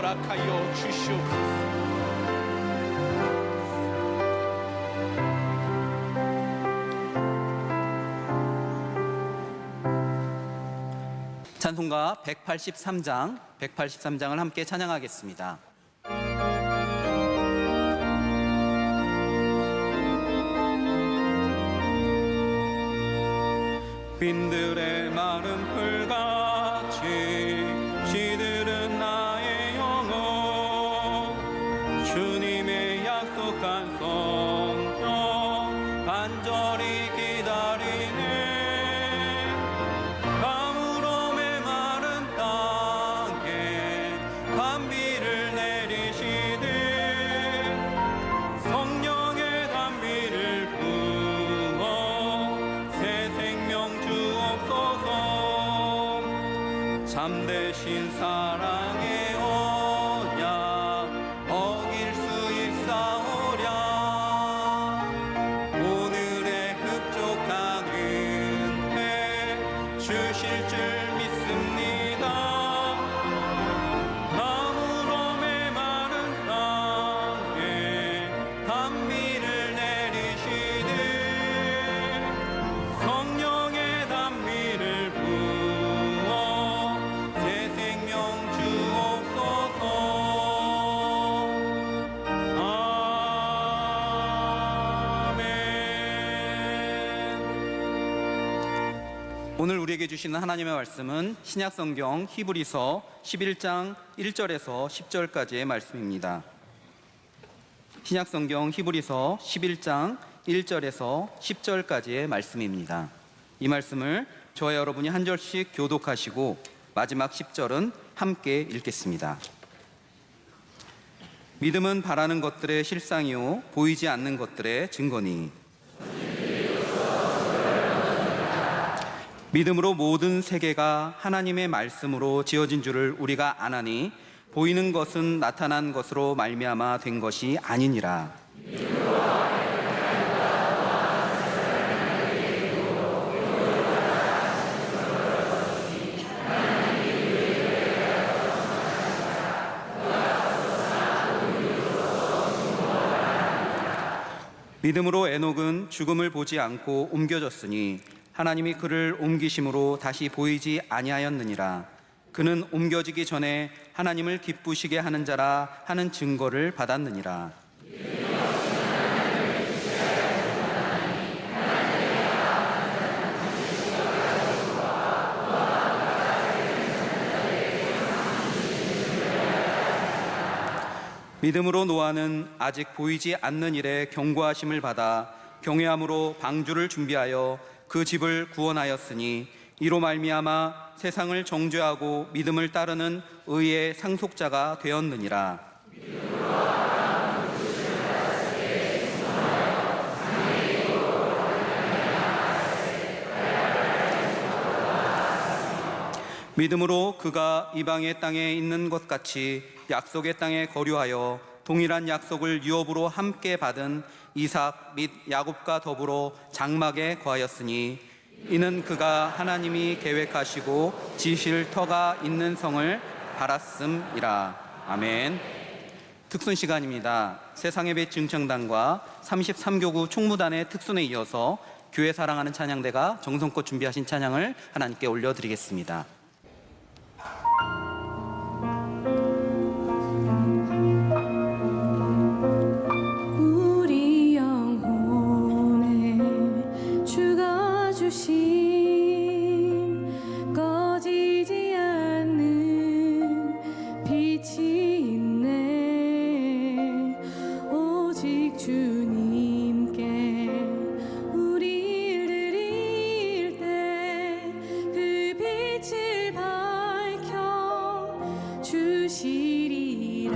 허락하여 주시옵소서. 찬송가 183장을 함께 찬양하겠습니다. 빈들의 마른 풀같이 시들은 나의 영혼, 주님의 약속한 성령 간절히 기다리네. 가물어 메마른 땅에 단비를 내리시되 성령의 단비를 부어 새 생명 주옵소서. 참되신 사랑의 언약 어길 수 있사오랴. 오늘의 흡족한 은혜 주실 줄 믿습니다. 나무로 메마른 땅에 단비를 내리시되 성령의 단비를 부어 새 생명 주옵소서. 아멘. 오늘 우리에게 주시는 하나님의 말씀은 신약성경 히브리서 11장 1절에서 10절까지의 말씀입니다. 신약성경 히브리서 11장 1절에서 10절까지의 말씀입니다. 이 말씀을 저와 여러분이 한 절씩 교독하시고 마지막 10절은 함께 읽겠습니다. 믿음은 바라는 것들의 실상이요 보이지 않는 것들의 증거니, 믿음으로 모든 세계가 하나님의 말씀으로 지어진 줄을 우리가 아나니 보이는 것은 나타난 것으로 말미암아 된 것이 아니니라. 믿음으로 에녹은 죽음을 보지 않고 옮겨졌으니 하나님이 그를 옮기심으로 다시 보이지 아니하였느니라. 그는 옮겨지기 전에 하나님을 기쁘시게 하는 자라 하는 증거를 받았느니라. 믿음으로 노아는 아직 보이지 않는 일에 경고하심을 받아 경외함으로 방주를 준비하여 그 집을 구원하였으니 이로 말미암아 세상을 정죄하고 믿음을 따르는 의의 상속자가 되었느니라. 믿음으로 그가 이방의 땅에 있는 것 같이 약속의 땅에 거류하여 동일한 약속을 유업으로 함께 받은 이삭 및 야곱과 더불어 장막에 거하였으니 이는 그가 하나님이 계획하시고 지실 터가 있는 성을 바랐음이라. 아멘. 특순 시간입니다. 세상의 빛 증창단과 33교구 총무단의 특순에 이어서 교회 사랑하는 찬양대가 정성껏 준비하신 찬양을 하나님께 올려드리겠습니다. 우리 영혼에 주가 주신 꺼지지 않는 빛이 있네. 오직 주님께 우리를 드릴 때 그 빛을 밝혀 주시리라.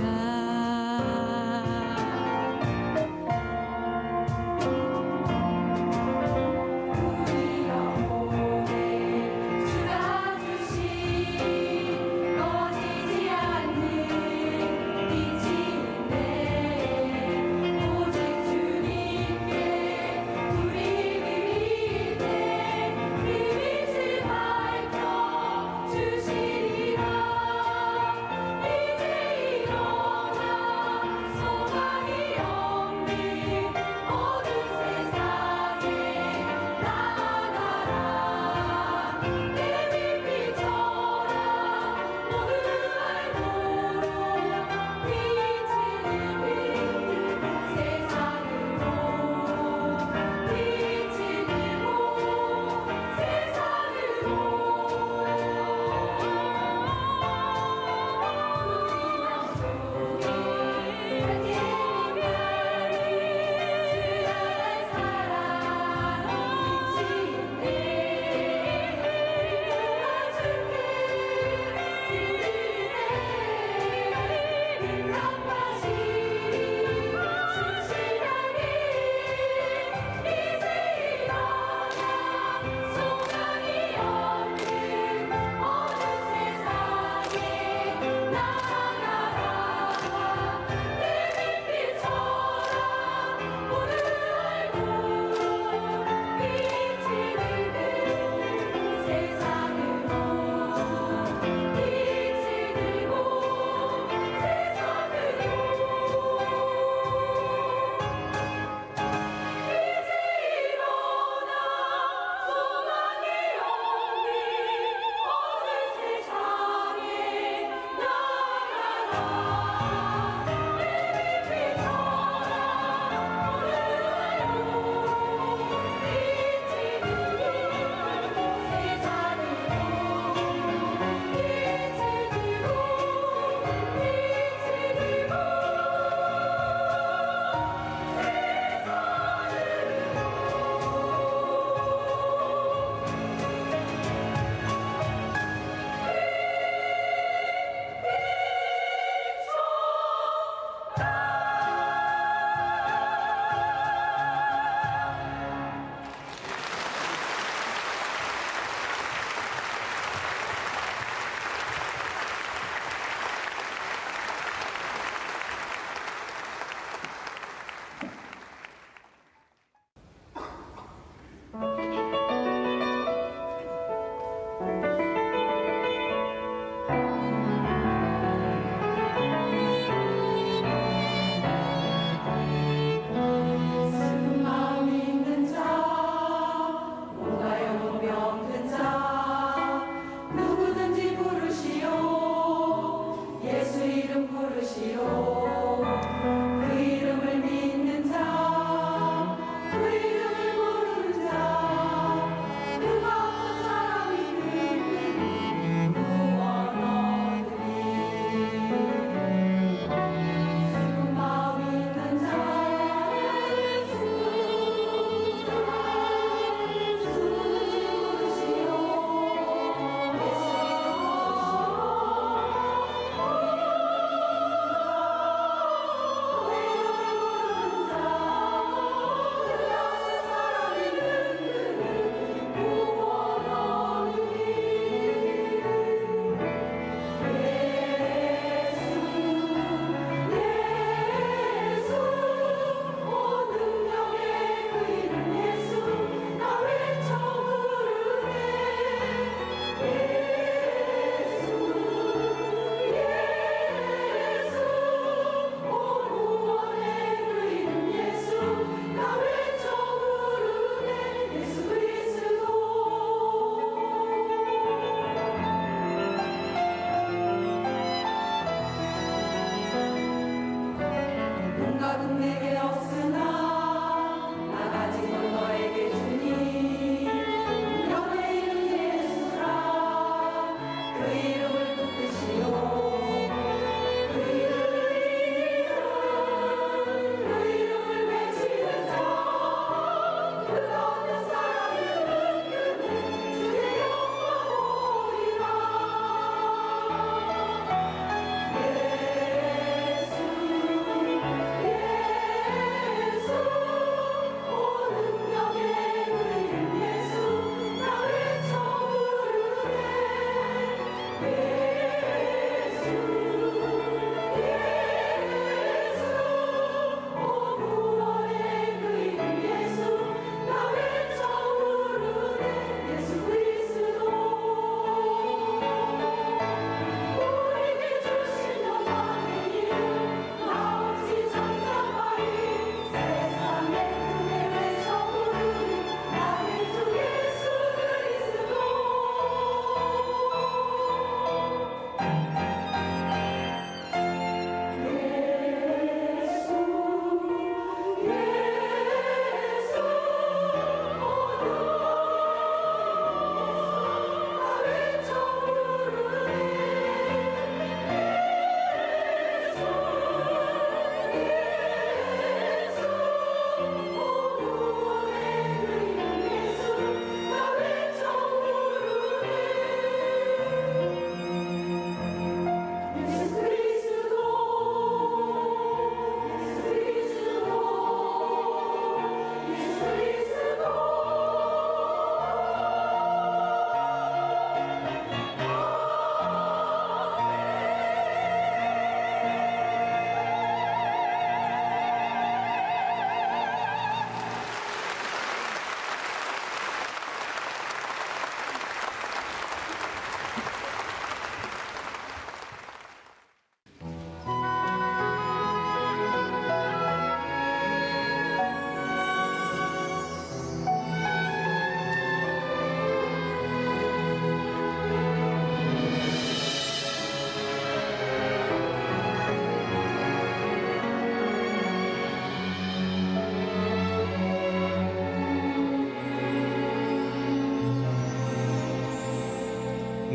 오직 주님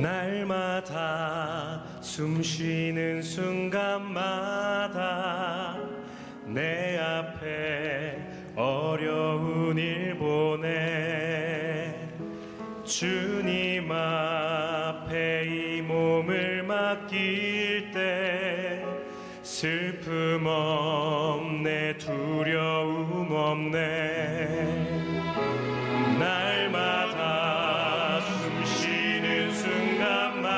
날마다 숨 쉬는 순간마다 내 앞에 어려운 일 보내 주님 앞에 이 몸을 맡길 때 슬픔 없네 두려움 없네 날마다 숨 쉬는 순간마다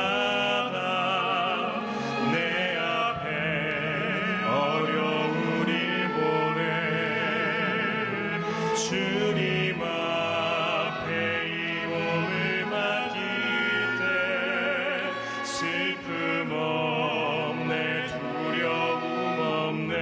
내 앞에 어려운 일 보내 주님 앞에 이 몸을 맡길 때 슬픔 없네 두려움 없네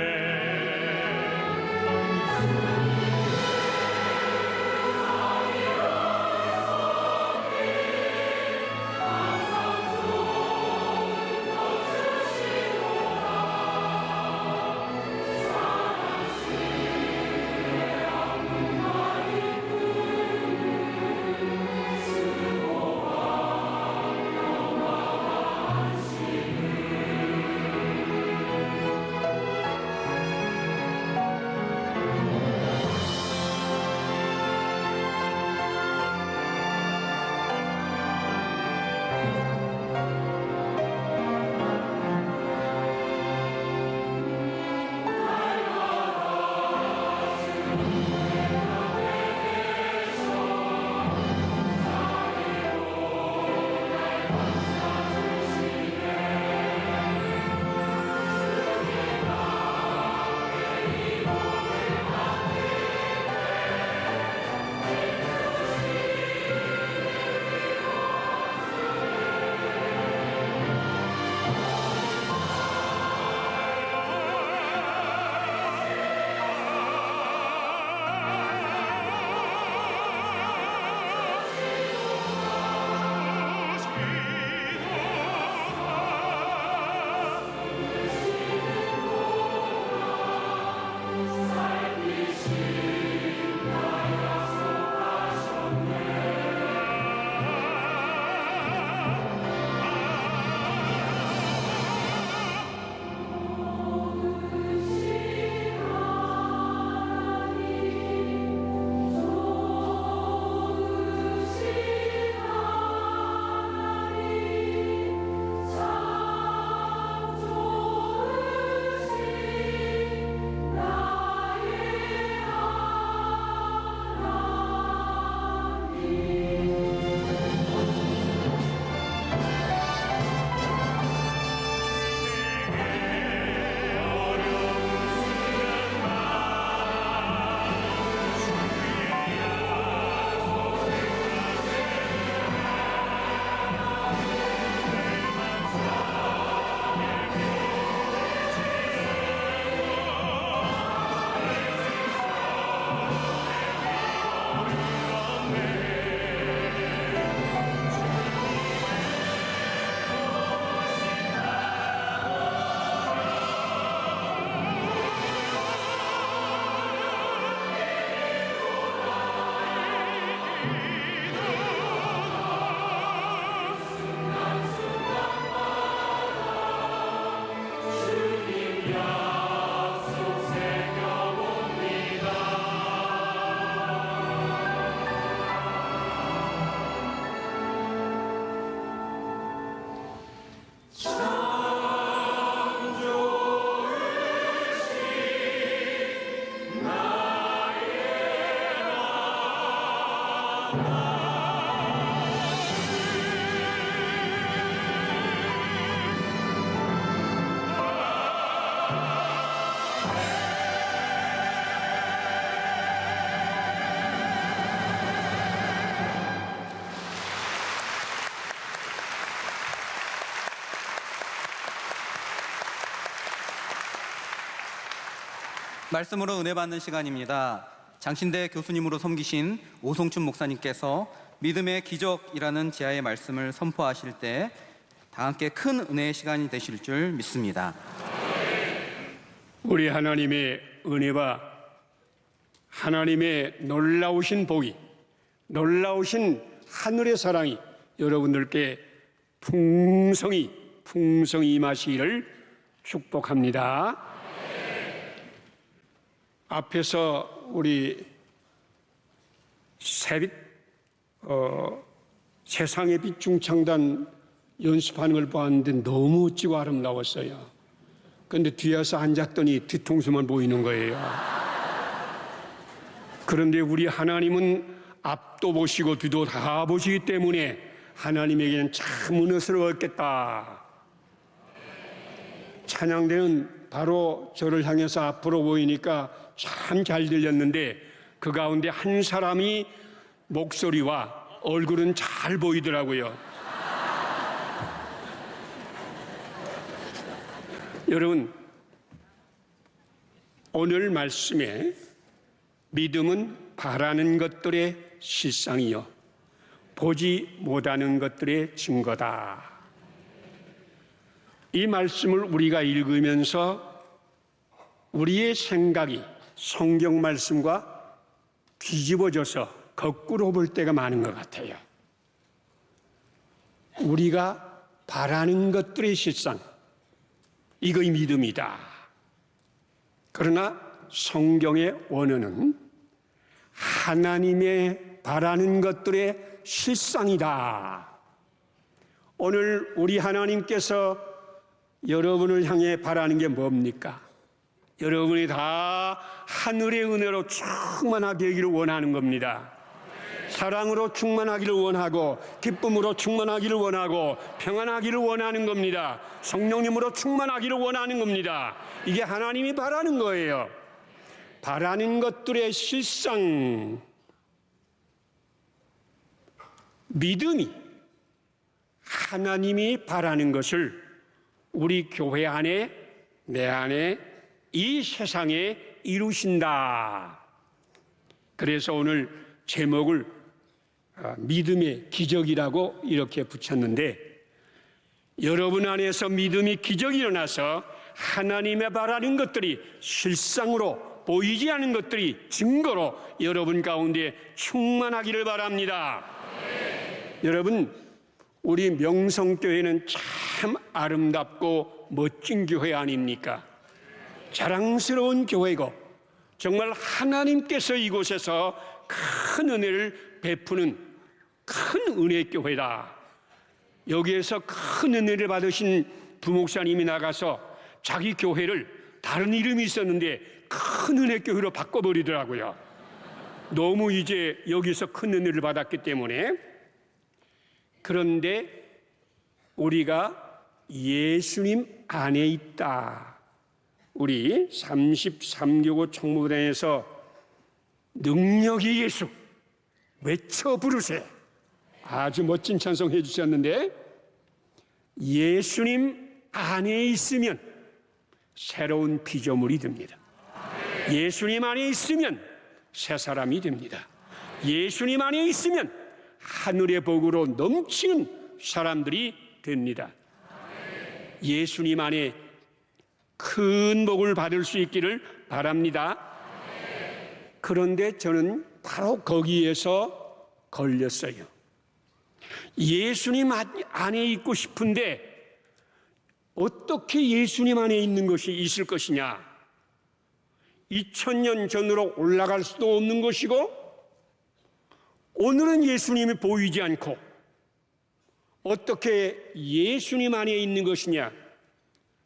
말씀으로 은혜 받는 시간입니다. 장신대 교수님으로 섬기신 오송춘 목사님께서 믿음의 기적이라는 제아의 말씀을 선포하실 때 다 함께 큰 은혜의 시간이 되실 줄 믿습니다. 우리 하나님의 은혜와 하나님의 놀라우신 복이, 놀라우신 하늘의 사랑이 여러분들께 풍성히 임하시기를 축복합니다. 앞에서 우리 세상의 빛 중창단 연습하는 걸 보았는데 너무 멋지고 아름다웠어요. 그런데 뒤에서 앉았더니 뒤통수만 보이는 거예요. 그런데 우리 하나님은 앞도 보시고 뒤도 다 보시기 때문에 하나님에게는 참 은혜스러웠겠다. 찬양대는 바로 저를 향해서 앞으로 보이니까 참 잘 들렸는데 그 가운데 한 사람이 목소리와 얼굴은 잘 보이더라고요. 여러분, 오늘 말씀에 믿음은 바라는 것들의 실상이요 보지 못하는 것들의 증거다. 이 말씀을 우리가 읽으면서 우리의 생각이 성경 말씀과 뒤집어져서 거꾸로 볼 때가 많은 것 같아요. 우리가 바라는 것들의 실상, 이거의 믿음이다. 그러나 성경의 원어는 하나님의 바라는 것들의 실상이다. 오늘 우리 하나님께서 여러분을 향해 바라는 게 뭡니까? 여러분이 다 하늘의 은혜로 충만하게 되기를 원하는 겁니다. 사랑으로 충만하기를 원하고 기쁨으로 충만하기를 원하고 평안하기를 원하는 겁니다. 성령님으로 충만하기를 원하는 겁니다. 이게 하나님이 바라는 거예요. 바라는 것들의 실상, 믿음이 하나님이 바라는 것을 우리 교회 안에, 내 안에, 이 세상에 이루신다. 그래서 오늘 제목을 믿음의 기적이라고 이렇게 붙였는데, 여러분 안에서 믿음이 기적이 일어나서 하나님의 바라는 것들이 실상으로 보이지 않은 것들이 증거로 여러분 가운데 충만하기를 바랍니다. 여러분, 우리 명성교회는 참 아름답고 멋진 교회 아닙니까? 자랑스러운 교회고 정말 하나님께서 이곳에서 큰 은혜를 베푸는 큰 은혜 교회다. 여기에서 큰 은혜를 받으신 부목사님이 나가서 자기 교회를 다른 이름이 있었는데 큰 은혜 교회로 바꿔버리더라고요. 너무 이제 여기서 큰 은혜를 받았기 때문에. 그런데 우리가 예수님 안에 있다. 우리 33교구 총무단에서 능력이 예수 외쳐 부르세, 아주 멋진 찬송 해주셨는데, 예수님 안에 있으면 새로운 피조물이 됩니다. 예수님 안에 있으면 새 사람이 됩니다. 예수님 안에 있으면 하늘의 복으로 넘치는 사람들이 됩니다. 예수님 안에 큰 복을 받을 수 있기를 바랍니다. 그런데 저는 바로 거기에서 걸렸어요. 예수님 안에 있고 싶은데 어떻게 예수님 안에 있는 것이 있을 것이냐? 2000년 전으로 올라갈 수도 없는 것이고, 오늘은 예수님이 보이지 않고 어떻게 예수님 안에 있는 것이냐?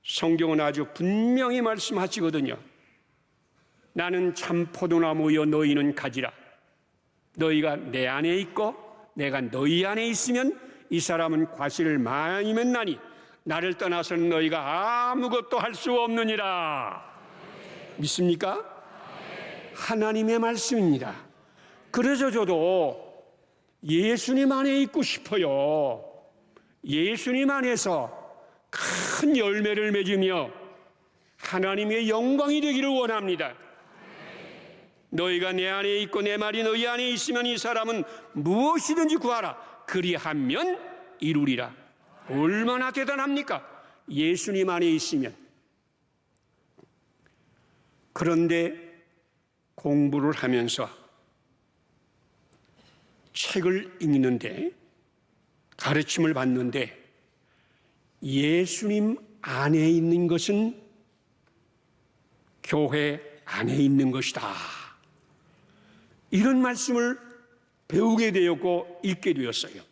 성경은 아주 분명히 말씀하시거든요. 나는 참 포도나무여 너희는 가지라. 너희가 내 안에 있고 내가 너희 안에 있으면 이 사람은 과실을 많이 맺나니 나를 떠나서는 너희가 아무것도 할 수 없느니라. 믿습니까? 하나님의 말씀입니다. 그래서 저도 예수님 안에 있고 싶어요. 예수님 안에서 큰 열매를 맺으며 하나님의 영광이 되기를 원합니다. 너희가 내 안에 있고 내 말이 너희 안에 있으면 이 사람은 무엇이든지 구하라. 그리하면 이루리라. 얼마나 대단합니까? 예수님 안에 있으면. 그런데 공부를 하면서 책을 읽는데, 가르침을 받는데 예수님 안에 있는 것은 교회 안에 있는 것이다. 이런 말씀을 배우게 되었고 읽게 되었어요.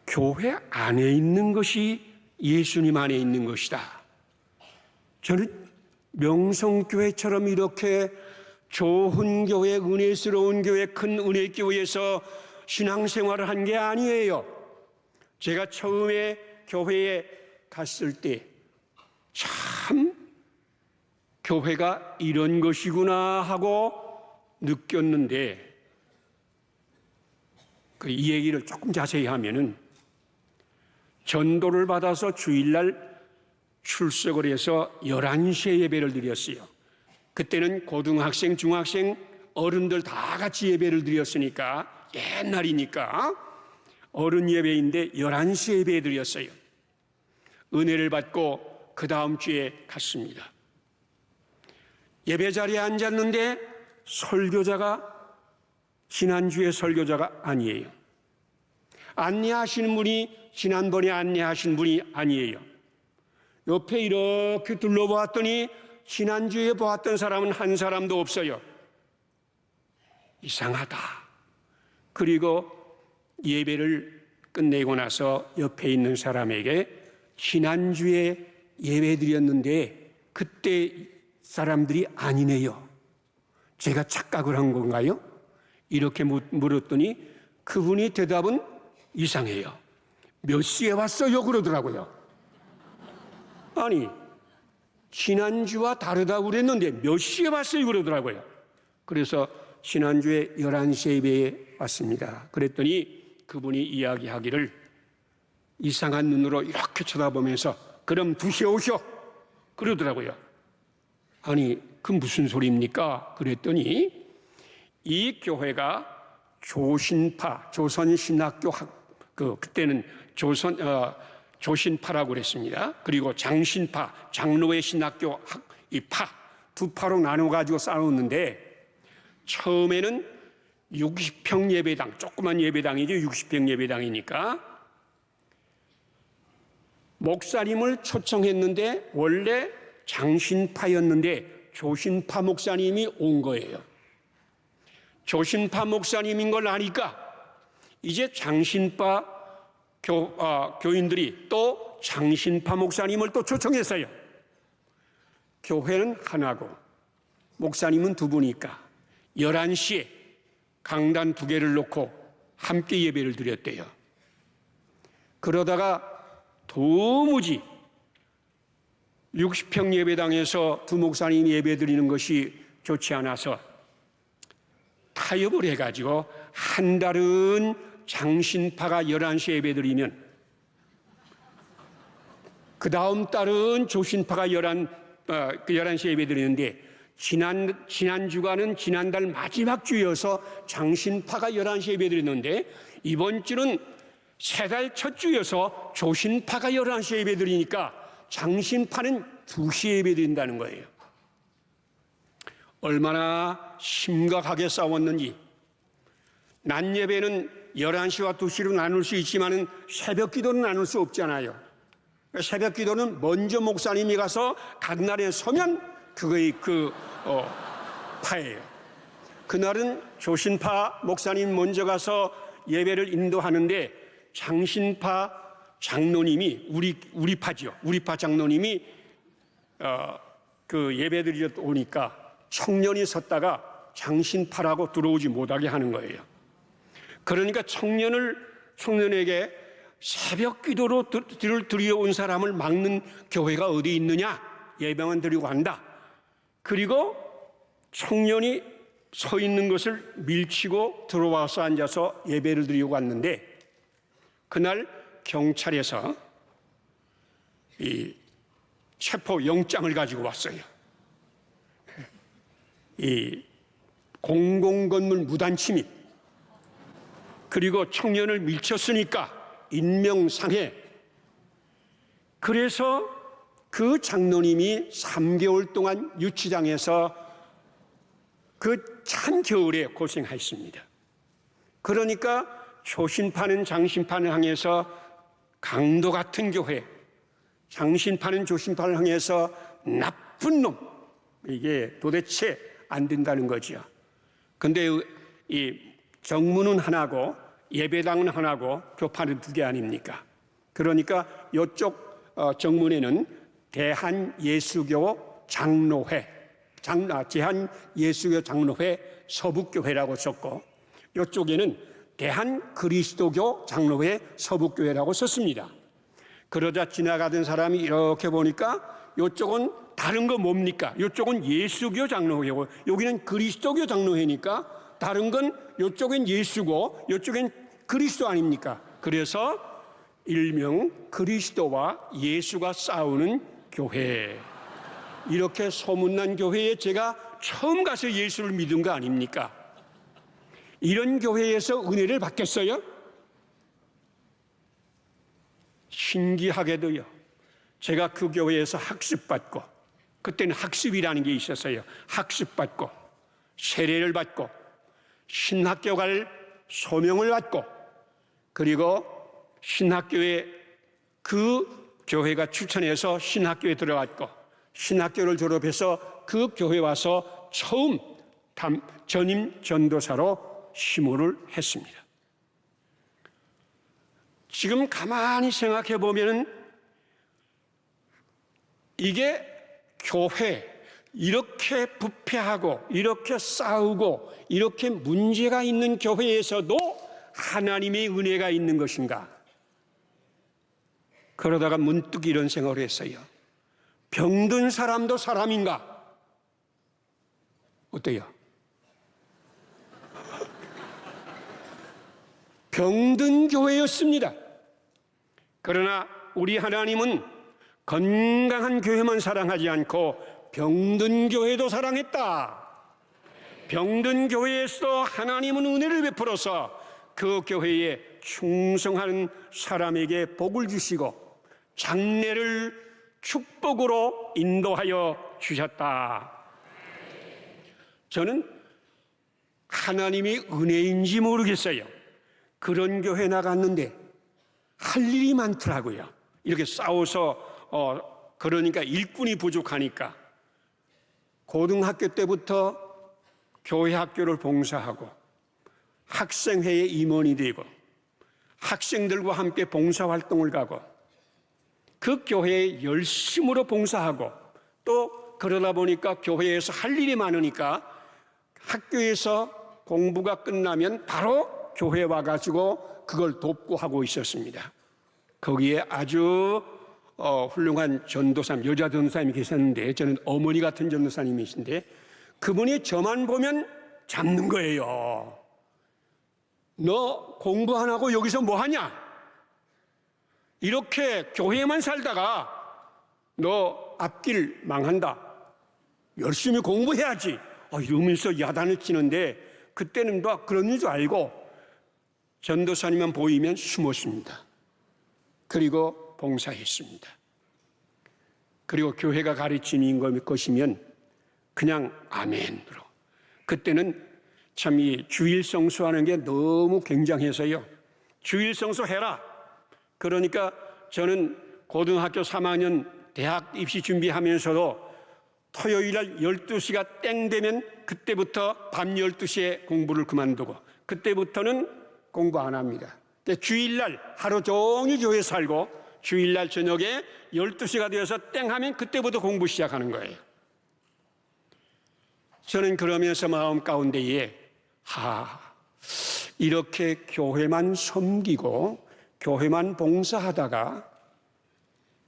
교회 안에 있는 것이 예수님 안에 있는 것이다. 저는 명성교회처럼 이렇게 좋은 교회, 은혜스러운 교회, 큰 은혜교회에서 신앙생활을 한 게 아니에요. 제가 처음에 교회에 갔을 때 참 교회가 이런 것이구나 하고 느꼈는데, 이 얘기를 조금 자세히 하면은, 전도를 받아서 주일날 출석을 해서 11시에 예배를 드렸어요. 그때는 고등학생, 중학생, 어른들 다 같이 예배를 드렸으니까, 옛날이니까 어른 예배인데 11시에 예배 드렸어요. 은혜를 받고 그 다음 주에 갔습니다. 예배 자리에 앉았는데 설교자가 지난주에 설교자가 아니에요. 안내하시는 분이 지난번에 안내하신 분이 아니에요. 옆에 이렇게 둘러보았더니 지난주에 보았던 사람은 한 사람도 없어요. 이상하다. 그리고 예배를 끝내고 나서 옆에 있는 사람에게 지난주에 예배 드렸는데 그때 사람들이 아니네요. 제가 착각을 한 건가요? 이렇게 물었더니 그분이 대답은 이상해요. 몇 시에 왔어요? 그러더라고요. 아니, 지난주와 다르다고 그랬는데 몇 시에 왔어요? 그러더라고요. 그래서 지난주에 11시에 예배에 왔습니다. 그랬더니 그분이 이야기하기를 이상한 눈으로 이렇게 쳐다보면서 그럼 2시에 오셔 그러더라고요. 아니, 그 무슨 소리입니까? 그랬더니 이 교회가 조신파, 조선신학교 그때는 조신파라고 그랬습니다. 그리고 장신파, 장로의 신학교 이 파, 두 파로 나눠가지고 싸웠는데, 처음에는 60평 예배당, 조그만 예배당이죠. 60평 예배당이니까 목사님을 초청했는데 원래 장신파였는데 조신파 목사님이 온 거예요. 조신파 목사님인 걸 아니까 이제 장신파 교인들이 또 장신파 목사님을 또 초청했어요. 교회는 하나고 목사님은 두 분이니까 11시에 강단 2개를 놓고 함께 예배를 드렸대요. 그러다가 도무지 60평 예배당에서 두 목사님이 예배 드리는 것이 좋지 않아서 타협을 해가지고 한 달은 장신파가 11시에 예배 드리면 그 다음 달은 조신파가 11시에 예배 드리는데, 지난주간은 지난달 마지막 주여서 장신파가 11시에 예배 드렸는데, 이번 주는 3달 첫 주여서 조신파가 11시에 예배 드리니까 장신파는 2시에 예배 드린다는 거예요. 얼마나 심각하게 싸웠는지. 낮 예배는 11시와 2시로 나눌 수 있지만 새벽 기도는 나눌 수 없잖아요. 새벽 기도는 먼저 목사님이 가서 각 날에 서면 그거의 파예요. 그날은 조신파 목사님 먼저 가서 예배를 인도하는데, 장신파 장로님이 우리 파죠. 우리 파 장로님이 그 예배 드리러 오니까 청년이 섰다가 장신파라고 들어오지 못하게 하는 거예요. 그러니까 청년에게 새벽 기도로 드려온 사람을 막는 교회가 어디 있느냐? 예배만 드리고 간다. 그리고 청년이 서 있는 것을 밀치고 들어와서 앉아서 예배를 드리고 갔는데, 그날 경찰에서 이 체포 영장을 가지고 왔어요. 이 공공건물 무단 침입, 그리고 청년을 밀쳤으니까 인명상해. 그래서 그 장로님이 3개월 동안 유치장에서 그 찬 겨울에 고생했습니다. 그러니까 조신파는 장신파를 향해서 강도 같은 교회, 장신파는 조신파를 향해서 나쁜 놈, 이게 도대체 안 된다는 거죠. 근데 이 정문은 하나고 예배당은 하나고 교파는 두 개 아닙니까? 그러니까 이쪽 정문에는 대한예수교 장로회, 대한예수교 장로회 서북교회라고 썼고, 이쪽에는 대한그리스도교 장로회 서북교회라고 썼습니다. 그러자 지나가던 사람이 이렇게 보니까 이쪽은 다른 거 뭡니까? 이쪽은 예수교 장로회고 여기는 그리스도교 장로회니까 다른 건 이쪽엔 예수고 이쪽엔 그리스도 아닙니까? 그래서 일명 그리스도와 예수가 싸우는 교회, 이렇게 소문난 교회에 제가 처음 가서 예수를 믿은 거 아닙니까? 이런 교회에서 은혜를 받겠어요? 신기하게도요, 제가 그 교회에서 학습받고, 그때는 학습이라는 게 있었어요. 학습받고 세례를 받고 신학교 갈 소명을 받고, 그리고 신학교에 그 교회가 추천해서 신학교에 들어갔고, 신학교를 졸업해서 그 교회 와서 처음 전임 전도사로 심호를 했습니다. 지금 가만히 생각해 보면 이게 교회, 이렇게 부패하고 이렇게 싸우고 이렇게 문제가 있는 교회에서도 하나님의 은혜가 있는 것인가? 그러다가 문득 이런 생각을 했어요. 병든 사람도 사람인가? 어때요? 병든 교회였습니다. 그러나 우리 하나님은 건강한 교회만 사랑하지 않고 병든 교회도 사랑했다. 병든 교회에서도 하나님은 은혜를 베풀어서 그 교회에 충성하는 사람에게 복을 주시고 장래를 축복으로 인도하여 주셨다. 저는 하나님의 은혜인지 모르겠어요. 그런 교회 나갔는데 할 일이 많더라고요. 이렇게 싸워서 그러니까 일꾼이 부족하니까 고등학교 때부터 교회 학교를 봉사하고 학생회의 임원이 되고 학생들과 함께 봉사활동을 가고 그 교회에 열심으로 봉사하고 또 그러다 보니까 교회에서 할 일이 많으니까 학교에서 공부가 끝나면 바로 교회에 와가지고 그걸 돕고 하고 있었습니다. 거기에 아주 훌륭한 전도사님, 여자 전도사님이 계셨는데 저는 어머니 같은 전도사님이신데 그분이 저만 보면 잡는 거예요. 너 공부 안 하고 여기서 뭐 하냐? 이렇게 교회만 살다가 너 앞길 망한다. 열심히 공부해야지. 이러면서 야단을 치는데 그때는 뭐 그런 줄 알고 전도사님만 보이면 숨었습니다. 그리고 봉사했습니다. 그리고 교회가 가르치는 것이면 그냥 아멘으로. 그때는 참 이 주일 성수하는 게 너무 굉장해서요. 주일 성수 해라. 그러니까 저는 고등학교 3학년 대학 입시 준비하면서도 토요일 날 12시가 땡 되면 그때부터 밤 12시에 공부를 그만두고 그때부터는 공부 안 합니다. 주일날 하루 종일 교회 살고 주일날 저녁에 12시가 되어서 땡 하면 그때부터 공부 시작하는 거예요. 저는 그러면서 마음 가운데에 이렇게 교회만 섬기고 교회만 봉사하다가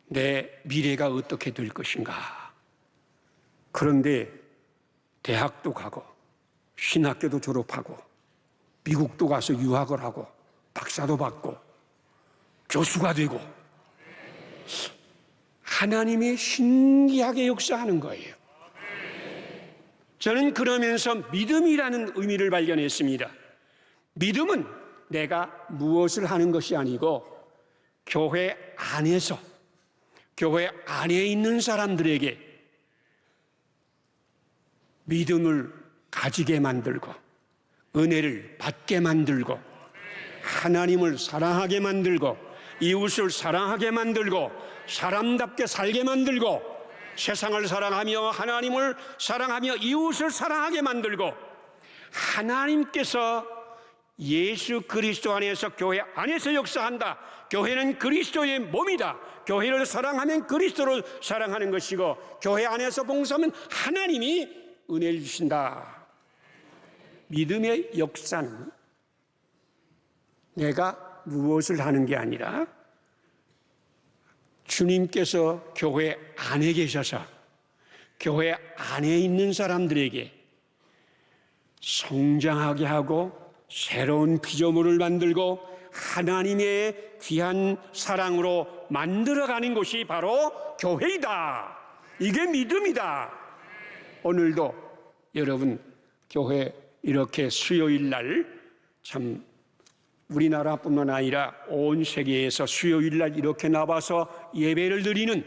내 미래가 어떻게 될 것인가. 그런데 대학도 가고 신학교도 졸업하고 미국도 가서 유학을 하고 박사도 받고 교수가 되고 하나님이 신기하게 역사하는 거예요. 저는 그러면서 믿음이라는 의미를 발견했습니다. 믿음은 내가 무엇을 하는 것이 아니고 교회 안에서 교회 안에 있는 사람들에게 믿음을 가지게 만들고 은혜를 받게 만들고 하나님을 사랑하게 만들고 이웃을 사랑하게 만들고 사람답게 살게 만들고 세상을 사랑하며 하나님을 사랑하며 이웃을 사랑하게 만들고 하나님께서 예수 그리스도 안에서 교회 안에서 역사한다. 교회는 그리스도의 몸이다. 교회를 사랑하면 그리스도를 사랑하는 것이고 교회 안에서 봉사하면 하나님이 은혜를 주신다. 믿음의 역사는 내가 무엇을 하는 게 아니라 주님께서 교회 안에 계셔서 교회 안에 있는 사람들에게 성장하게 하고 새로운 피조물을 만들고 하나님의 귀한 사랑으로 만들어가는 곳이 바로 교회이다. 이게 믿음이다. 오늘도 여러분 교회 이렇게 수요일 날 참 우리나라뿐만 아니라 온 세계에서 수요일 날 이렇게 나와서 예배를 드리는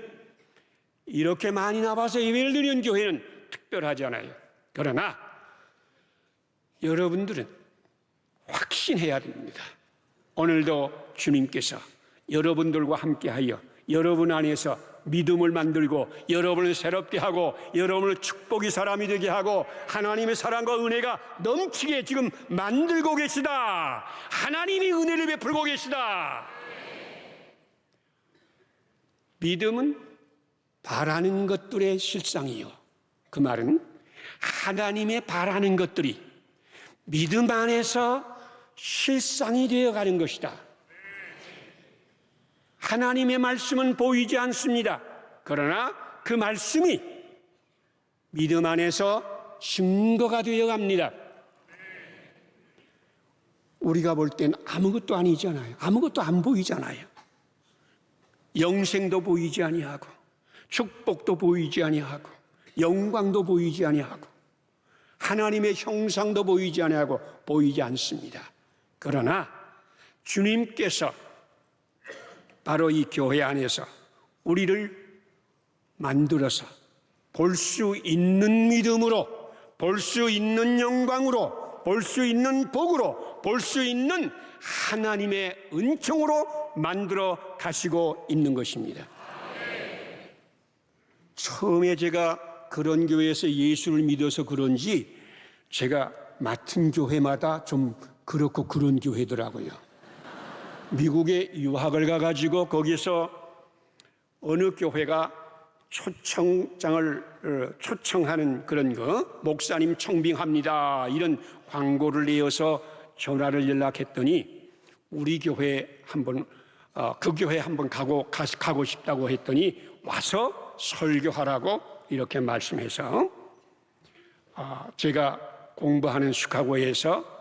이렇게 많이 나와서 예배를 드리는 교회는 특별하잖아요. 그러나 여러분들은 확신해야 됩니다. 오늘도 주님께서 여러분들과 함께하여 여러분 안에서 믿음을 만들고 여러분을 새롭게 하고 여러분을 축복의 사람이 되게 하고 하나님의 사랑과 은혜가 넘치게 지금 만들고 계시다. 하나님이 은혜를 베풀고 계시다. 믿음은 바라는 것들의 실상이요. 그 말은 하나님의 바라는 것들이 믿음 안에서 실상이 되어가는 것이다. 하나님의 말씀은 보이지 않습니다. 그러나 그 말씀이 믿음 안에서 증거가 되어갑니다. 우리가 볼 땐 아무것도 아니잖아요. 아무것도 안 보이잖아요. 영생도 보이지 아니하고 축복도 보이지 아니하고 영광도 보이지 아니하고 하나님의 형상도 보이지 아니하고 보이지 않습니다. 그러나 주님께서 바로 이 교회 안에서 우리를 만들어서 볼 수 있는 믿음으로, 볼 수 있는 영광으로, 볼 수 있는 복으로, 볼 수 있는 하나님의 은총으로 만들어 가시고 있는 것입니다. 처음에 제가 그런 교회에서 예수를 믿어서 그런지 제가 맡은 교회마다 좀 그렇고 그런 교회더라고요. 미국에 유학을 가가지고 거기서 어느 교회가 초청하는 그런 거 목사님 청빙합니다 이런 광고를 내어서 전화를 연락했더니 우리 교회 한번 그 교회 한번 가고 싶다고 했더니 와서 설교하라고 이렇게 말씀해서 제가 공부하는 시카고에서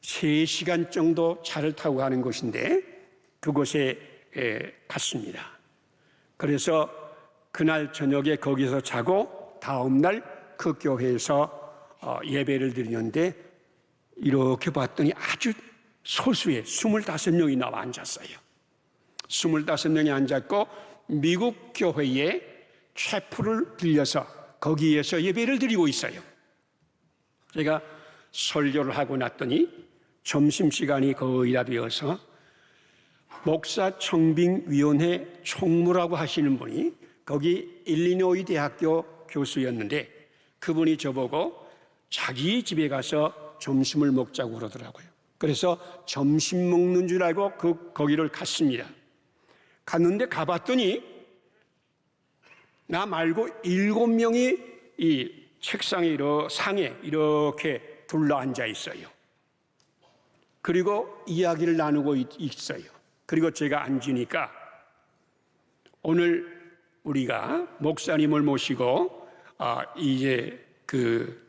3시간 정도 차를 타고 가는 곳인데 그곳에 갔습니다. 그래서 그날 저녁에 거기서 자고 다음날 그 교회에서 예배를 드리는데 이렇게 봤더니 아주 소수의 25명이 나와 앉았어요. 25명이 앉았고 미국 교회에 채플을 빌려서 거기에서 예배를 드리고 있어요. 제가 설교를 하고 났더니 점심시간이 거의 다 되어서 목사 청빙위원회 총무라고 하시는 분이 거기 일리노이 대학교 교수였는데 그분이 저보고 자기 집에 가서 점심을 먹자고 그러더라고요. 그래서 점심 먹는 줄 알고 거기를 갔습니다. 갔는데 가봤더니 나 말고 7명이 이 책상에 상에 이렇게 둘러앉아 있어요. 그리고 이야기를 나누고 있어요. 그리고 제가 앉으니까 오늘 우리가 목사님을 모시고 이제 그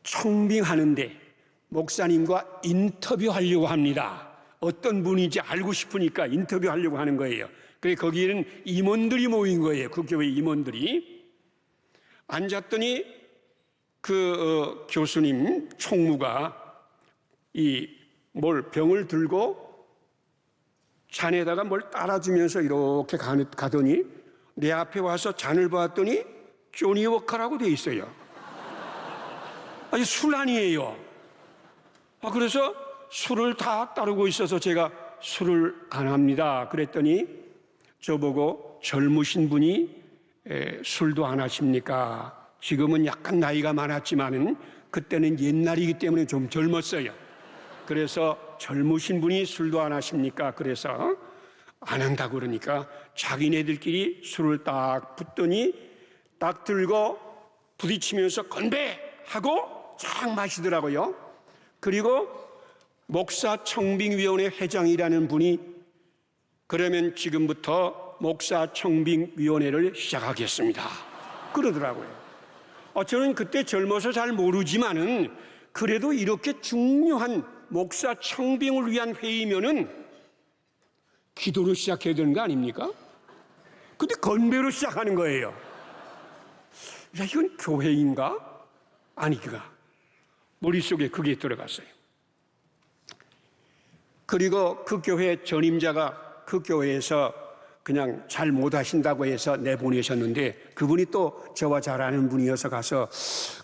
청빙하는데 목사님과 인터뷰하려고 합니다. 어떤 분인지 알고 싶으니까 인터뷰하려고 하는 거예요. 그래서 거기에는 임원들이 모인 거예요. 그 교회 임원들이. 앉았더니 그 교수님 총무가 뭘 병을 들고 잔에다가 뭘 따라주면서 이렇게 가더니 내 앞에 와서 잔을 봤더니 조니 워커라고 돼 있어요. 아니 술 아니에요. 그래서 술을 다 따르고 있어서 제가 술을 안 합니다. 그랬더니 저보고 젊으신 분이 술도 안 하십니까? 지금은 약간 나이가 많았지만은 그때는 옛날이기 때문에 좀 젊었어요. 그래서 젊으신 분이 술도 안 하십니까? 그래서 안 한다고 그러니까 자기네들끼리 술을 딱 붓더니 딱 들고 부딪히면서 건배하고 쫙 마시더라고요. 그리고 목사청빙위원회 회장이라는 분이 그러면 지금부터 목사청빙위원회를 시작하겠습니다. 그러더라고요. 저는 그때 젊어서 잘 모르지만은 그래도 이렇게 중요한 목사청빙을 위한 회의면은 기도로 시작해야 되는 거 아닙니까? 근데 건배로 시작하는 거예요. 야, 이건 교회인가? 아니가. 머릿속에 그게 들어갔어요. 그리고 그 교회 전임자가 그 교회에서 그냥 잘 못하신다고 해서 내보내셨는데 그분이 또 저와 잘 아는 분이어서 가서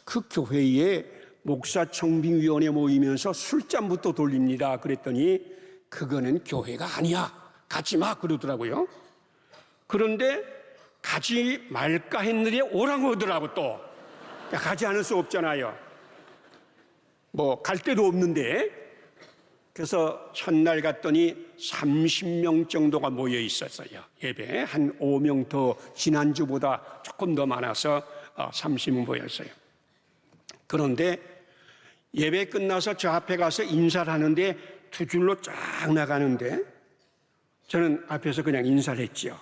그 교회에 목사청빙위원회 모이면서 술잔부터 돌립니다. 그랬더니 그거는 교회가 아니야. 가지 마. 그러더라고요. 그런데 가지 말까 했는데 오라고 하더라고 또. 가지 않을 수 없잖아요. 뭐 갈 데도 없는데. 그래서 첫날 갔더니 30명 정도가 모여 있었어요. 예배 한 5명 더 지난주보다 조금 더 많아서 30명 모였어요. 그런데 예배 끝나서 저 앞에 가서 인사를 하는데 두 줄로 쫙 나가는데 저는 앞에서 그냥 인사를 했죠.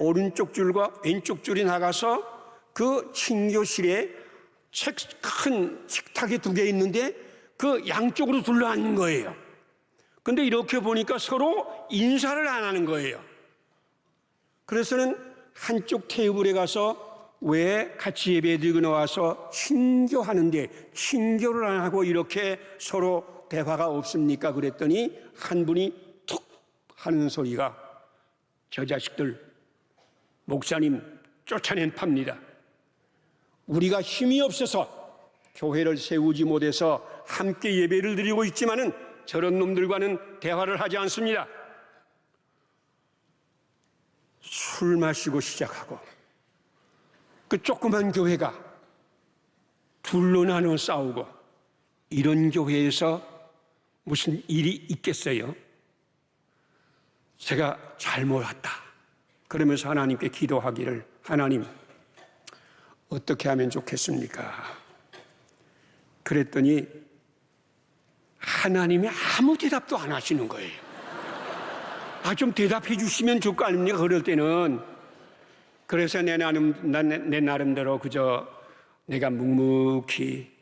오른쪽 줄과 왼쪽 줄이 나가서 그 친교실에 큰 식탁이 2개 있는데 그 양쪽으로 둘러앉는 거예요. 근데 이렇게 보니까 서로 인사를 안 하는 거예요. 그래서는 한쪽 테이블에 가서 왜 같이 예배 드리고 나와서 친교하는데 친교를 안 하고 이렇게 서로 대화가 없습니까? 그랬더니 한 분이 툭 하는 소리가 저 자식들 목사님 쫓아낸 팝니다. 우리가 힘이 없어서 교회를 세우지 못해서 함께 예배를 드리고 있지만은 저런 놈들과는 대화를 하지 않습니다. 술 마시고 시작하고 그 조그만 교회가 둘로 나눠 싸우고 이런 교회에서 무슨 일이 있겠어요? 제가 잘못 왔다. 그러면서 하나님께 기도하기를 하나님 어떻게 하면 좋겠습니까? 그랬더니 하나님이 아무 대답도 안 하시는 거예요. 좀 대답해 주시면 좋을 거 아닙니까? 그럴 때는. 그래서 내 나름대로 그저 내가 묵묵히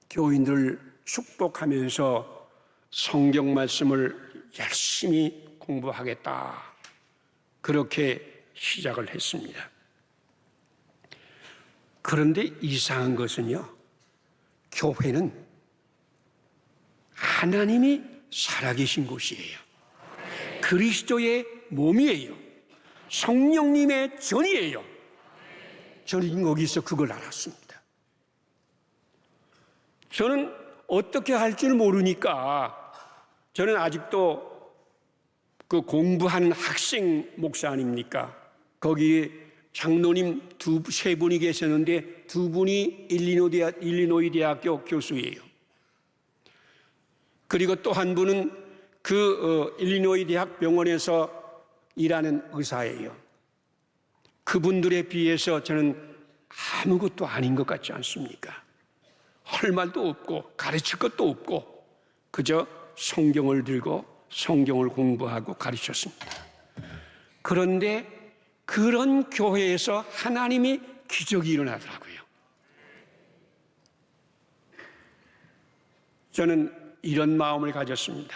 교인들 축복하면서 성경 말씀을 열심히 공부하겠다. 그렇게 시작을 했습니다. 그런데 이상한 것은요, 교회는 하나님이 살아계신 곳이에요. 그리스도의 몸이에요. 성령님의 전이에요. 저는 거기서 그걸 알았습니다. 저는 어떻게 할 줄 모르니까 저는 아직도 그 공부하는 학생 목사 아닙니까? 거기에 장로님 세 분이 계셨는데 2분이 일리노이 대학교 교수예요. 그리고 또 한 분은 일리노이 대학 병원에서 일하는 의사예요. 그분들에 비해서 저는 아무것도 아닌 것 같지 않습니까? 할 말도 없고 가르칠 것도 없고 그저 성경을 들고 성경을 공부하고 가르쳤습니다. 그런데 그런 교회에서 하나님이 기적이 일어나더라고요. 저는 이런 마음을 가졌습니다.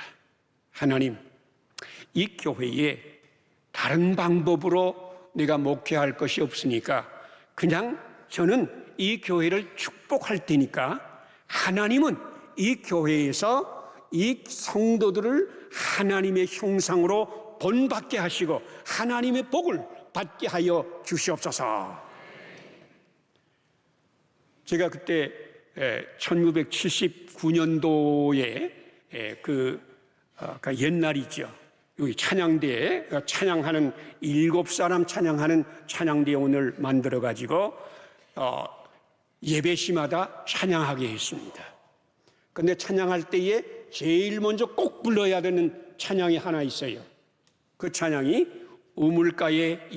하나님, 이 교회에 다른 방법으로 내가 목회할 것이 없으니까 그냥 저는 이 교회를 축복할 테니까 하나님은 이 교회에서 이 성도들을 하나님의 형상으로 본받게 하시고 하나님의 복을 받게 하여 주시옵소서. 제가 그때 1979년도에 그 옛날이죠. 여기 찬양대에 찬양하는 7사람 찬양하는 찬양대 오늘 만들어 가지고 예배 시마다 찬양하게 했습니다. 그런데 찬양할 때에 제일 먼저 꼭 불러야 되는 찬양이 하나 있어요. 그 찬양이 우물가의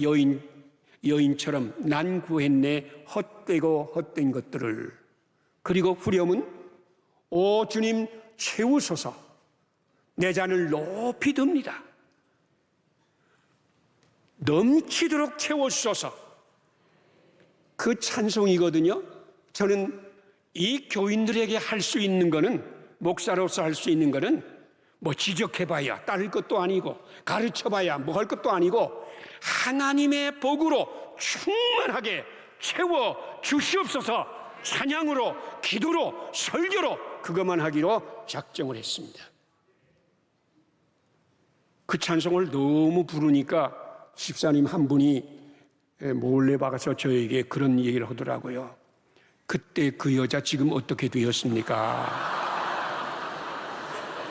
여인처럼 난 구했네 헛되고 헛된 것들을. 그리고 후렴은 오 주님 채우소서 내 잔을 높이 듭니다. 넘치도록 채워주소서. 그 찬송이거든요. 저는 이 교인들에게 할 수 있는 거는, 목사로서 할 수 있는 거는 뭐 지적해봐야 따를 것도 아니고 가르쳐봐야 뭐 할 것도 아니고 하나님의 복으로 충만하게 채워 주시옵소서. 찬양으로, 기도로, 설교로 그것만 하기로 작정을 했습니다. 그 찬송을 너무 부르니까 집사님 한 분이 몰래 박아서 저에게 그런 얘기를 하더라고요. 그때 그 여자 지금 어떻게 되었습니까?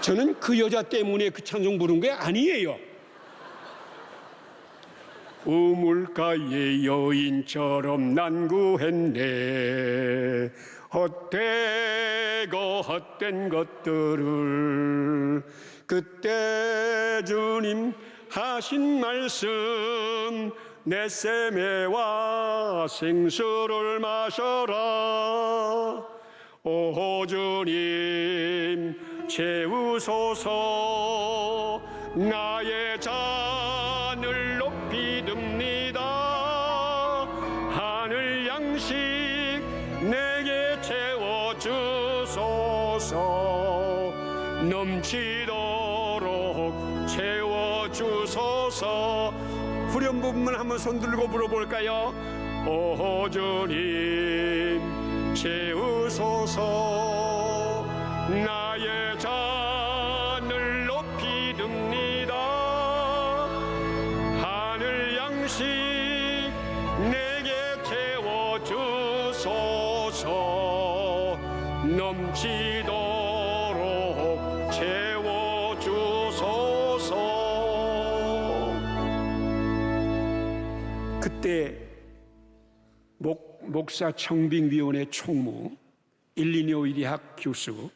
저는 그 여자 때문에 그 찬송 부른 게 아니에요. 우물가의 여인처럼 난구했네 헛되고 헛된 것들을. 그때 주님 하신 말씀 내 샘에와 생수를 마셔라. 오 주님 채우소서 나의 잔을 높이 듭니다. 하늘 양식 내게 채워주소서. 넘치도록 채워주소서. 후렴 부분만 한번 손들고 불러볼까요? 오 주님 채우소서 나의 잔을 높이 듭니다. 하늘 양식 내게 채워주소서. 넘치도록 채워주소서. 그때 목사 청빙위원회 총무 일리노이 대학 교수,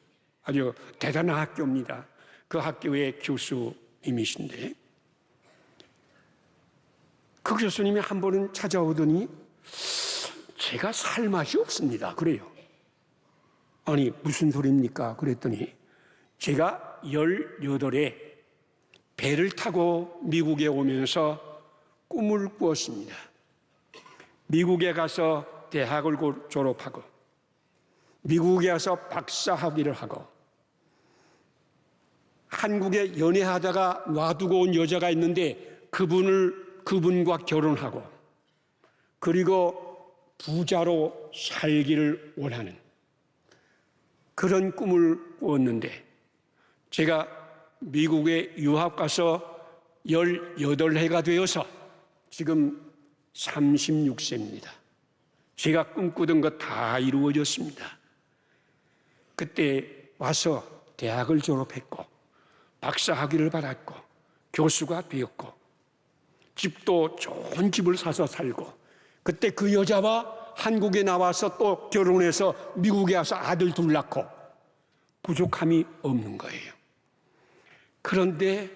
아주 대단한 학교입니다. 그 학교의 교수님이신데 그 교수님이 한 번은 찾아오더니 제가 살 맛이 없습니다. 그래요. 아니 무슨 소리입니까? 그랬더니 제가 18에 배를 타고 미국에 오면서 꿈을 꾸었습니다. 미국에 가서 대학을 졸업하고 미국에 가서 박사학위를 하고 한국에 연애하다가 놔두고 온 여자가 있는데 그분과 결혼하고 그리고 부자로 살기를 원하는 그런 꿈을 꾸었는데 제가 미국에 유학 가서 18해가 되어서 지금 36세입니다. 제가 꿈꾸던 것 다 이루어졌습니다. 그때 와서 대학을 졸업했고 박사학위를 받았고 교수가 되었고 집도 좋은 집을 사서 살고 그때 그 여자와 한국에 나와서 또 결혼해서 미국에 와서 아들 둘 낳고 부족함이 없는 거예요. 그런데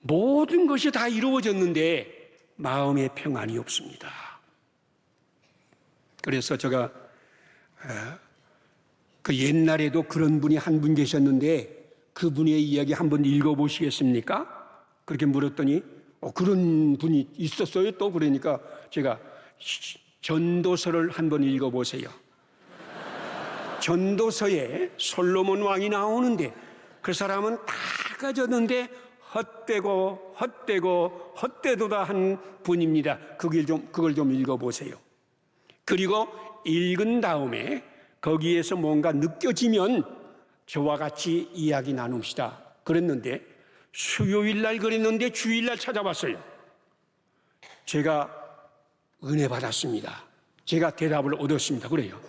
모든 것이 다 이루어졌는데 마음의 평안이 없습니다. 그래서 제가 그 옛날에도 그런 분이 한 분 계셨는데 그분의 이야기 한번 읽어보시겠습니까? 그렇게 물었더니 그런 분이 있었어요 또. 그러니까 제가 전도서를 한번 읽어보세요. 전도서에 솔로몬 왕이 나오는데 그 사람은 다 가졌는데 헛되고 헛되고 헛되도다 한 분입니다. 그걸 좀 읽어보세요. 그리고 읽은 다음에 거기에서 뭔가 느껴지면 저와 같이 이야기 나눕시다. 그랬는데 수요일 날 그랬는데 주일 날 찾아봤어요. 제가 은혜 받았습니다. 제가 대답을 얻었습니다. 그래요.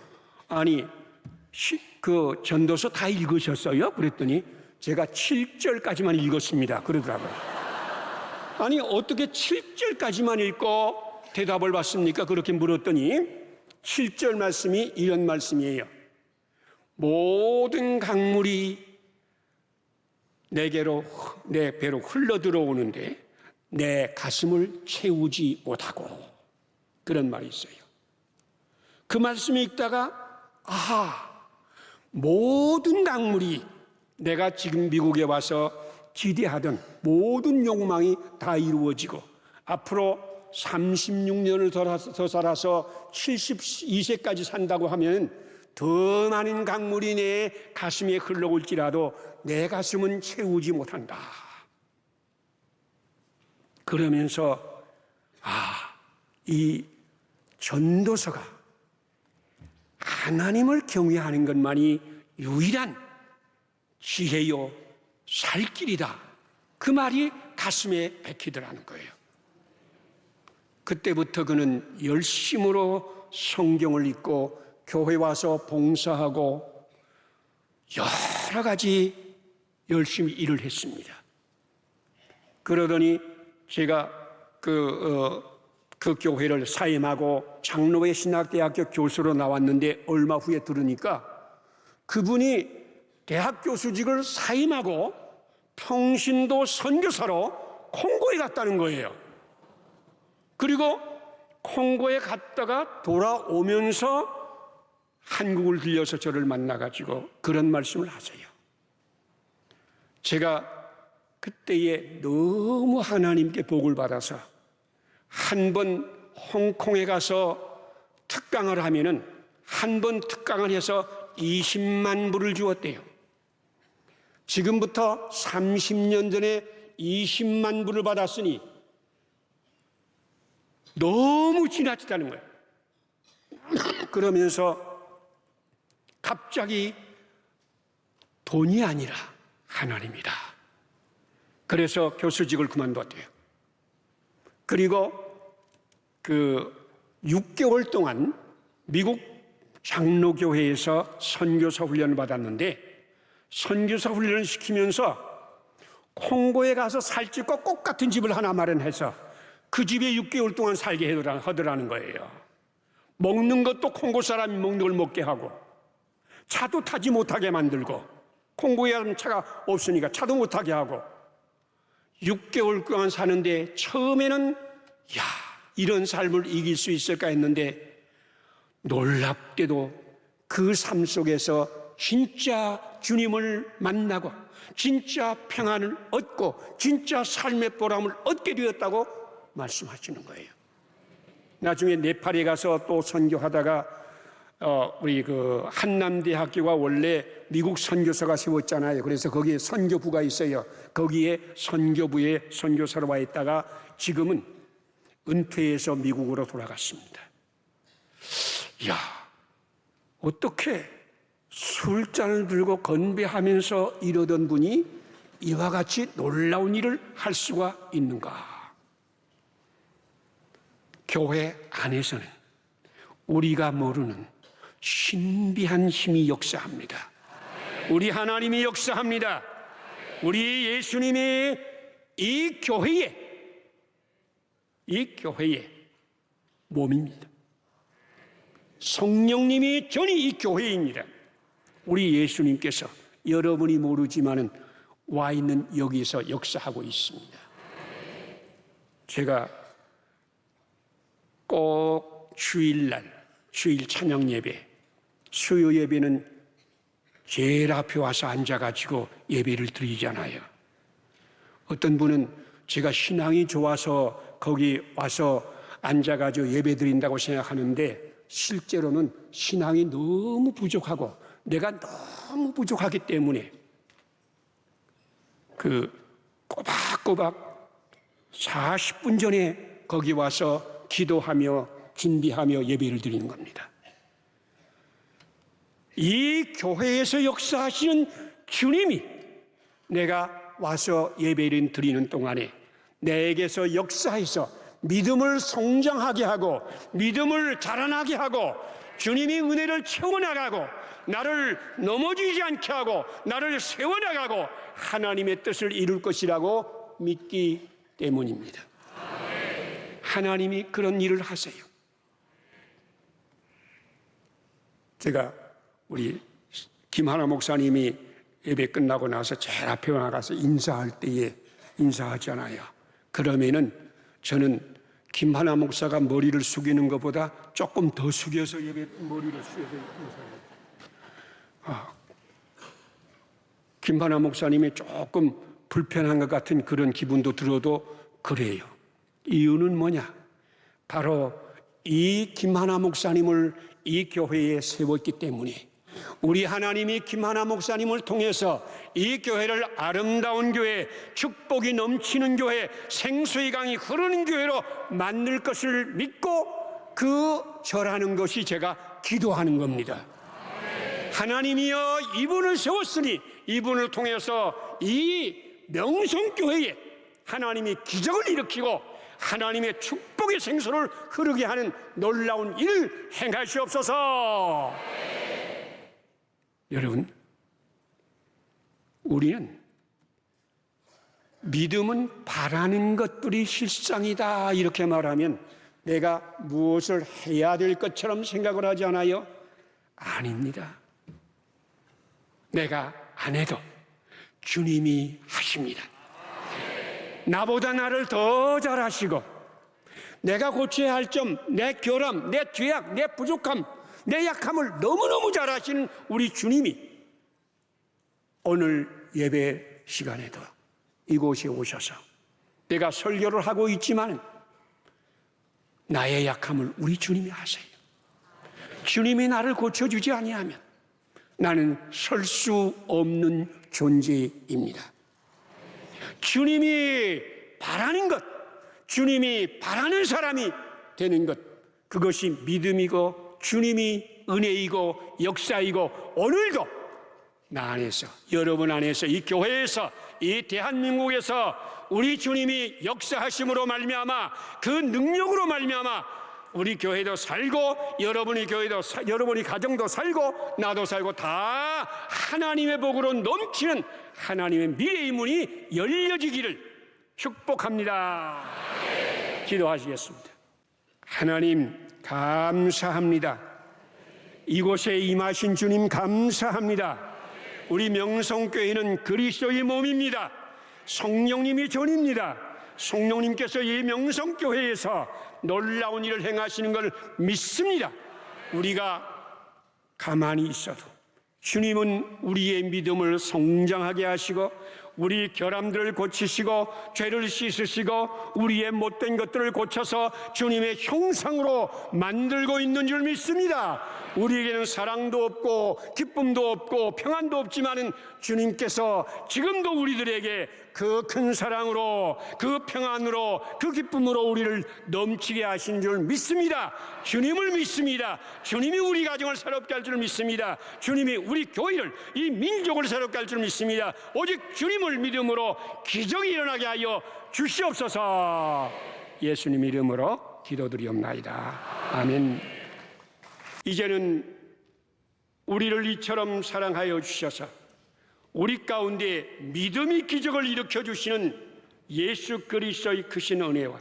아니 그 전도서 다 읽으셨어요? 그랬더니 제가 7절까지만 읽었습니다. 그러더라고요. 아니 어떻게 7절까지만 읽고 대답을 받습니까? 그렇게 물었더니 7절 말씀이 이런 말씀이에요. 모든 강물이 내게로 내 배로 흘러 들어오는데 내 가슴을 채우지 못하고, 그런 말이 있어요. 그 말씀을 읽다가 아하, 모든 강물이 내가 지금 미국에 와서 기대하던 모든 욕망이 다 이루어지고 앞으로 36년을 더 살아서 72세까지 산다고 하면 더 많은 강물이 내 가슴에 흘러올지라도 내 가슴은 채우지 못한다. 그러면서 이 전도서가 하나님을 경외하는 것만이 유일한 지혜요 살 길이다, 그 말이 가슴에 박히더라는 거예요. 그때부터 그는 열심으로 성경을 읽고 교회 와서 봉사하고 여러 가지 열심히 일을 했습니다. 그러더니 제가 그 교회를 사임하고 장로회 신학대학교 교수로 나왔는데 얼마 후에 들으니까 그분이 대학 교수직을 사임하고 평신도 선교사로 콩고에 갔다는 거예요. 그리고 콩고에 갔다가 돌아오면서 한국을 들려서 저를 만나가지고 그런 말씀을 하세요. 제가 그때에 너무 하나님께 복을 받아서 한 번 홍콩에 가서 특강을 하면은 한 번 특강을 해서 20만 불을 주었대요. 지금부터 30년 전에 20만 불을 받았으니 너무 지나치다는 거예요. 그러면서 갑자기 돈이 아니라 하나님이다. 그래서 교수직을 그만뒀대요. 그리고 그 6개월 동안 미국 장로교회에서 선교사 훈련을 받았는데 선교사 훈련을 시키면서 콩고에 가서 살 집과 꼭 같은 집을 하나 마련해서 그 집에 6개월 동안 살게 하더라는 거예요. 먹는 것도 콩고 사람이 먹는 걸 먹게 하고 차도 타지 못하게 만들고, 콩고에 차가 없으니까 차도 못 타게 하고 6개월 동안 사는데 처음에는 이런 삶을 이길 수 있을까 했는데 놀랍게도 그 삶 속에서 진짜 주님을 만나고 진짜 평안을 얻고 진짜 삶의 보람을 얻게 되었다고 말씀하시는 거예요. 나중에 네팔에 가서 또 선교하다가 우리 그 한남대학교가 원래 미국 선교사가 세웠잖아요. 그래서 거기에 선교부가 있어요. 거기에 선교부에 선교사로 와 있다가 지금은 은퇴해서 미국으로 돌아갔습니다. 이야, 어떻게 술잔을 들고 건배하면서 이러던 분이 이와 같이 놀라운 일을 할 수가 있는가? 교회 안에서는 우리가 모르는 신비한 힘이 역사합니다. 우리 하나님이 역사합니다. 우리 예수님의 이 교회의 몸입니다. 성령님이 전이 이 교회입니다. 우리 예수님께서 여러분이 모르지만은 와 있는 여기서 역사하고 있습니다. 제가 꼭 주일날, 주일 찬양 예배, 수요 예배는 제일 앞에 와서 앉아가지고 예배를 드리잖아요. 어떤 분은 제가 신앙이 좋아서 거기 와서 앉아가지고 예배 드린다고 생각하는데 실제로는 신앙이 너무 부족하고 내가 너무 부족하기 때문에 그 꼬박꼬박 40분 전에 거기 와서 기도하며 준비하며 예배를 드리는 겁니다. 이 교회에서 역사하시는 주님이 내가 와서 예배를 드리는 동안에 내게서 역사해서 믿음을 성장하게 하고 믿음을 자라나게 하고 주님이 은혜를 채워나가고 나를 넘어지지 않게 하고 나를 세워나가고 하나님의 뜻을 이룰 것이라고 믿기 때문입니다. 하나님이 그런 일을 하세요. 제가 우리 김하나 목사님이 예배 끝나고 나서 제일 앞에 나가서 인사할 때에 인사하잖아요. 그러면은 저는 김하나 목사가 머리를 숙이는 것보다 조금 더 숙여서 머리를 숙여서 인사해요. 김하나 목사님이 조금 불편한 것 같은 그런 기분도 들어도 그래요. 이유는 뭐냐? 바로 이 김하나 목사님을 이 교회에 세웠기 때문에 우리 하나님이 김하나 목사님을 통해서 이 교회를 아름다운 교회, 축복이 넘치는 교회, 생수의 강이 흐르는 교회로 만들 것을 믿고 그 절하는 것이 제가 기도하는 겁니다. 하나님이여 이분을 세웠으니 이분을 통해서 이 명성교회에 하나님이 기적을 일으키고 하나님의 축복의 생수를 흐르게 하는 놀라운 일을 행하시옵소서. 여러분, 우리는 믿음은 바라는 것들이 실상이다 이렇게 말하면 내가 무엇을 해야 될 것처럼 생각을 하지 않아요? 아닙니다. 내가 안 해도 주님이 하십니다. 나보다 나를 더 잘하시고 내가 고쳐야 할 점, 내 결함, 내 죄악, 내 부족함, 내 약함을 너무너무 잘하시는 우리 주님이 오늘 예배 시간에도 이곳에 오셔서 내가 설교를 하고 있지만 나의 약함을 우리 주님이 하세요. 주님이 나를 고쳐주지 아니하면 나는 설 수 없는 존재입니다. 주님이 바라는 것, 주님이 바라는 사람이 되는 것, 그것이 믿음이고 주님이 은혜이고 역사이고 오늘도 나 안에서, 여러분 안에서, 이 교회에서, 이 대한민국에서 우리 주님이 역사하심으로 말미암아 그 능력으로 말미암아 우리 교회도 살고 여러분이 교회도 여러분이 가정도 살고 나도 살고 다 하나님의 복으로 넘치는 하나님의 미래의 문이 열려지기를 축복합니다. 기도하시겠습니다. 하나님 감사합니다. 이곳에 임하신 주님 감사합니다. 우리 명성교회는 그리스도의 몸입니다. 성령님이 존입니다. 성령님께서 이 명성교회에서 놀라운 일을 행하시는 걸 믿습니다. 우리가 가만히 있어도 주님은 우리의 믿음을 성장하게 하시고 우리 결함들을 고치시고 죄를 씻으시고 우리의 못된 것들을 고쳐서 주님의 형상으로 만들고 있는 줄 믿습니다. 우리에게는 사랑도 없고 기쁨도 없고 평안도 없지만은 주님께서 지금도 우리들에게 그 큰 사랑으로 그 평안으로 그 기쁨으로 우리를 넘치게 하신 줄 믿습니다. 주님을 믿습니다. 주님이 우리 가정을 새롭게 할 줄 믿습니다. 주님이 우리 교회를 이 민족을 새롭게 할 줄 믿습니다. 오직 주님을 믿음으로 기적이 일어나게 하여 주시옵소서. 예수님 이름으로 기도드리옵나이다. 아멘. 이제는 우리를 이처럼 사랑하여 주셔서 우리 가운데 믿음의 기적을 일으켜 주시는 예수 그리스도의 크신 은혜와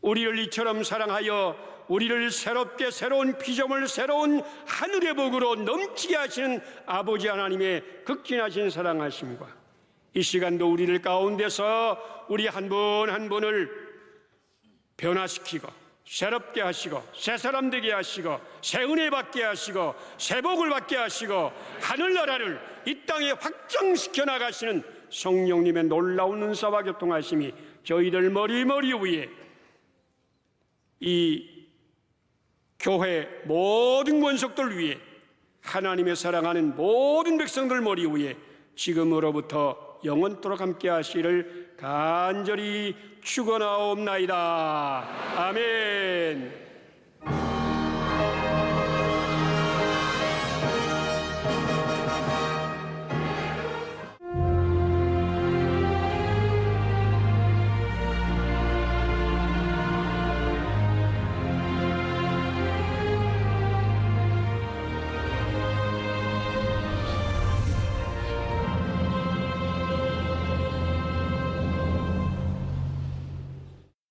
우리를 이처럼 사랑하여 우리를 새롭게 새로운 피조물 새로운 하늘의 복으로 넘치게 하시는 아버지 하나님의 극진하신 사랑하심과 이 시간도 우리를 가운데서 우리 한 분 한 분을 변화시키고 새롭게 하시고 새 사람 되게 하시고 새 은혜 받게 하시고 새 복을 받게 하시고 하늘나라를 이 땅에 확장시켜 나가시는 성령님의 놀라운 은사와 교통하심이 저희들 머리 위에 이 교회 모든 권속들 위에 하나님의 사랑하는 모든 백성들 머리 위에 지금으로부터 영원토록 함께 하시를 간절히 축원하옵나이다. 아멘.